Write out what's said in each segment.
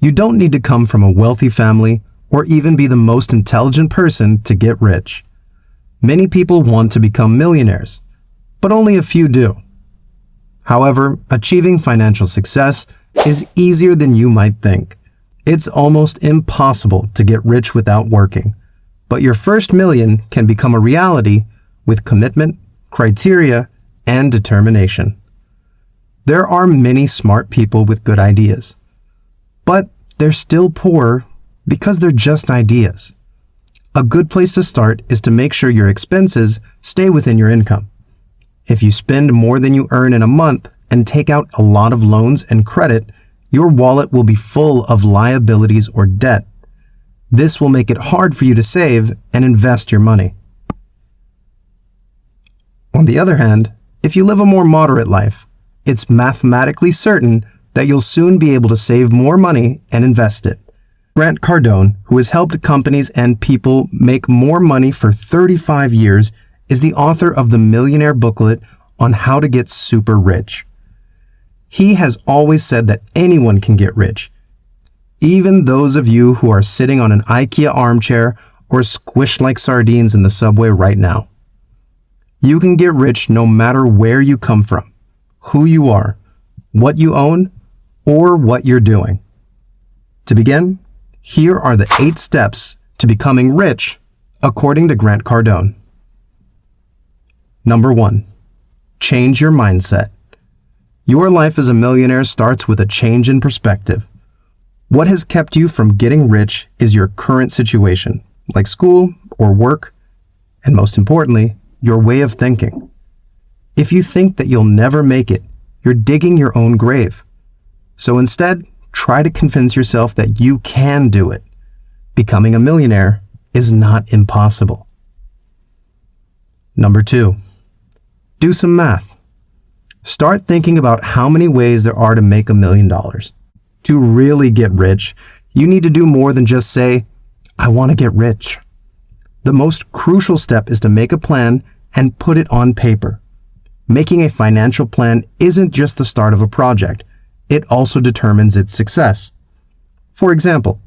You don't need to come from a wealthy family or even be the most intelligent person to get rich. Many people want to become millionaires, but only a few do. However, achieving financial success is easier than you might think. It's almost impossible to get rich without working, but your first million can become a reality with commitment, criteria, and determination. There are many smart people with good ideas, but they're still poor because they're just ideas. A good place to start is to make sure your expenses stay within your income. If you spend more than you earn in a month and take out a lot of loans and credit, your wallet will be full of liabilities or debt. This will make it hard for you to save and invest your money. On the other hand, if you live a more moderate life, it's mathematically certain that you'll soon be able to save more money and invest it. Grant Cardone, who has helped companies and people make more money for 35 years, is the author of the Millionaire Booklet on how to get super rich. He has always said that anyone can get rich, even those of you who are sitting on an IKEA armchair or squished like sardines in the subway right now. You can get rich no matter where you come from, who you are, what you own, or what you're doing. To begin, here are the 8 steps to becoming rich, according to Grant Cardone. Number 1, change your mindset. Your life as a millionaire starts with a change in perspective. What has kept you from getting rich is your current situation, like school or work, and most importantly, your way of thinking. If you think that you'll never make it, you're digging your own grave. So instead, try to convince yourself that you can do it. Becoming a millionaire is not impossible. Number 2, do some math. Start thinking about how many ways there are to make $1 million. To really get rich, you need to do more than just say, I want to get rich. The most crucial step is to make a plan and put it on paper. Making a financial plan isn't just the start of a project. It also determines its success. For example,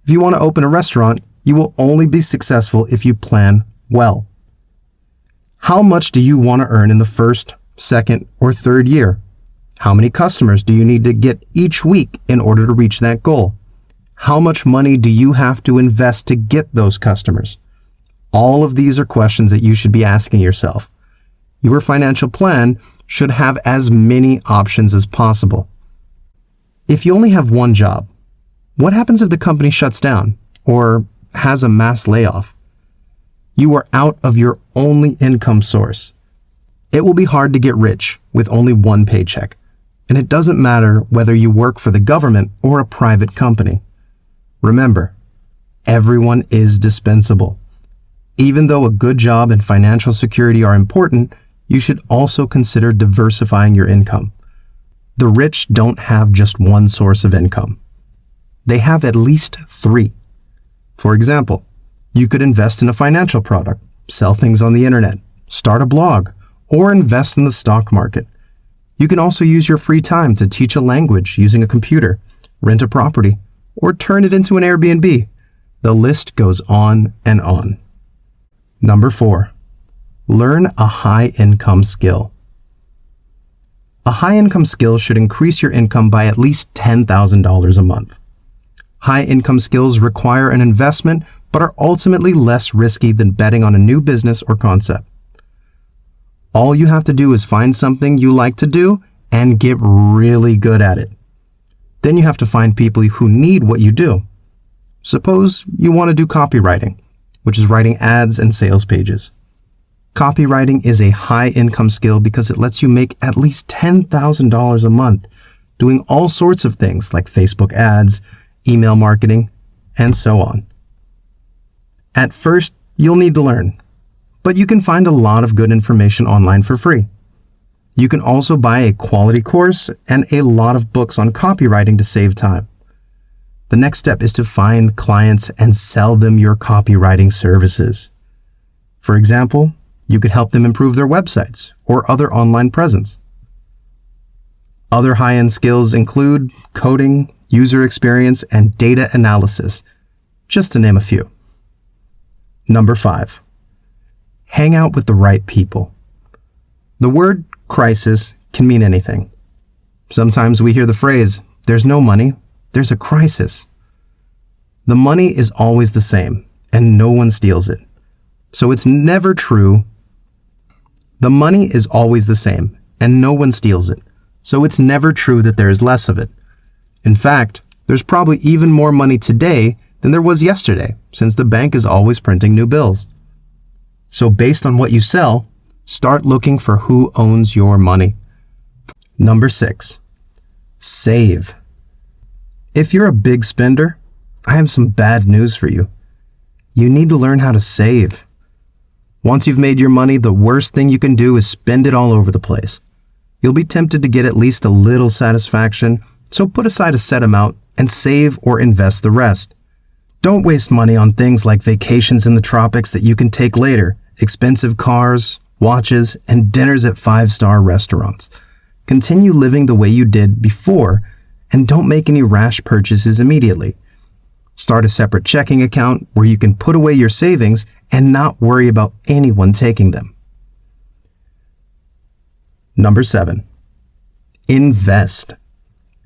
if you want to open a restaurant, you will only be successful if you plan well. How much do you want to earn in the first, second, or third year? How many customers do you need to get each week in order to reach that goal? How much money do you have to invest to get those customers? All of these are questions that you should be asking yourself. Your financial plan should have as many options as possible. If you only have one job, what happens if the company shuts down or has a mass layoff? You are out of your only income source. It will be hard to get rich with only one paycheck, and it doesn't matter whether you work for the government or a private company. Remember, everyone is dispensable. Even though a good job and financial security are important, you should also consider diversifying your income. The rich don't have just one source of income. They have at least 3. For example, you could invest in a financial product, sell things on the internet, start a blog, or invest in the stock market. You can also use your free time to teach a language using a computer, rent a property, or turn it into an Airbnb. The list goes on and on. Number 4, learn a high-income skill. A high-income skill should increase your income by at least $10,000 a month. High-income skills require an investment but are ultimately less risky than betting on a new business or concept. All you have to do is find something you like to do and get really good at it. Then you have to find people who need what you do. Suppose you want to do copywriting, which is writing ads and sales pages. Copywriting is a high-income skill because it lets you make at least $10,000 a month doing all sorts of things like Facebook ads, email marketing, and so on. At first, you'll need to learn, but you can find a lot of good information online for free. You can also buy a quality course and a lot of books on copywriting to save time. The next step is to find clients and sell them your copywriting services. For example, you could help them improve their websites or other online presence. Other high-end skills include coding, user experience, and data analysis, just to name a few. Number 5. Hang out with the right people. The word crisis can mean anything. Sometimes we hear the phrase, "There's no money, there's a crisis." The money is always the same, and no one steals it. So it's never true. The money is always the same, and no one steals it. So it's never true that there is less of it. In fact, there's probably even more money today than there was yesterday, since the bank is always printing new bills. So based on what you sell, start looking for who owns your money. Number 6. Save. If you're a big spender, I have some bad news for you. You need to learn how to save. Once you've made your money, the worst thing you can do is spend it all over the place. You'll be tempted to get at least a little satisfaction, so put aside a set amount and save or invest the rest. Don't waste money on things like vacations in the tropics that you can take later, expensive cars, watches, and dinners at 5-star restaurants. Continue living the way you did before, and don't make any rash purchases immediately. Start a separate checking account where you can put away your savings and not worry about anyone taking them. Number 7. Invest.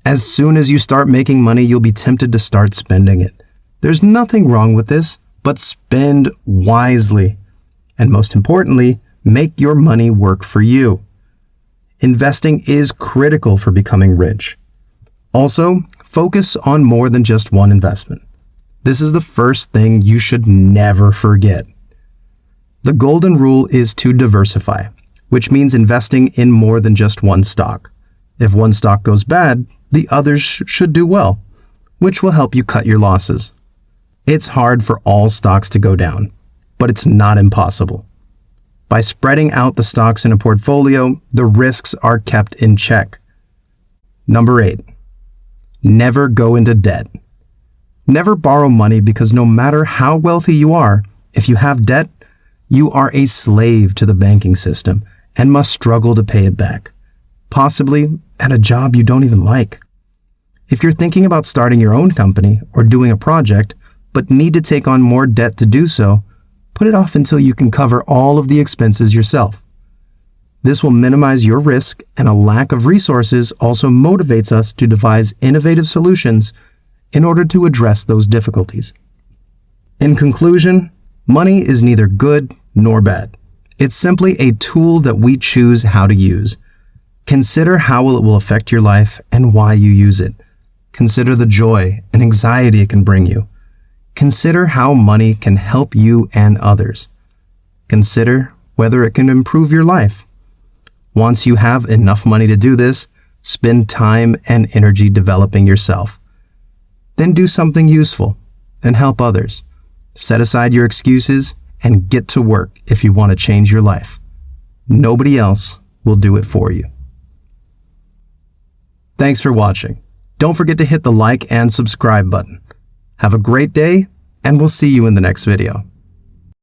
As soon as you start making money, you'll be tempted to start spending it. There's nothing wrong with this, but spend wisely. And most importantly, make your money work for you. Investing is critical for becoming rich. Also, focus on more than just one investment. This is the first thing you should never forget. The golden rule is to diversify, which means investing in more than just one stock. If one stock goes bad, the others should do well, which will help you cut your losses. It's hard for all stocks to go down, but it's not impossible. By spreading out the stocks in a portfolio, the risks are kept in check. Number 8. Never go into debt. Never borrow money because no matter how wealthy you are, if you have debt, you are a slave to the banking system and must struggle to pay it back, possibly at a job you don't even like. If you're thinking about starting your own company or doing a project, but need to take on more debt to do so, put it off until you can cover all of the expenses yourself. This will minimize your risk, and a lack of resources also motivates us to devise innovative solutions in order to address those difficulties. In conclusion, money is neither good nor bad. It's simply a tool that we choose how to use. Consider how it will affect your life and why you use it. Consider the joy and anxiety it can bring you. Consider how money can help you and others. Consider whether it can improve your life. Once you have enough money to do this, spend time and energy developing yourself. Then do something useful and help others. Set aside your excuses and get to work if you want to change your life. Nobody else will do it for you. Thanks for watching. Don't forget to hit the like and subscribe button. Have a great day, and we'll see you in the next video.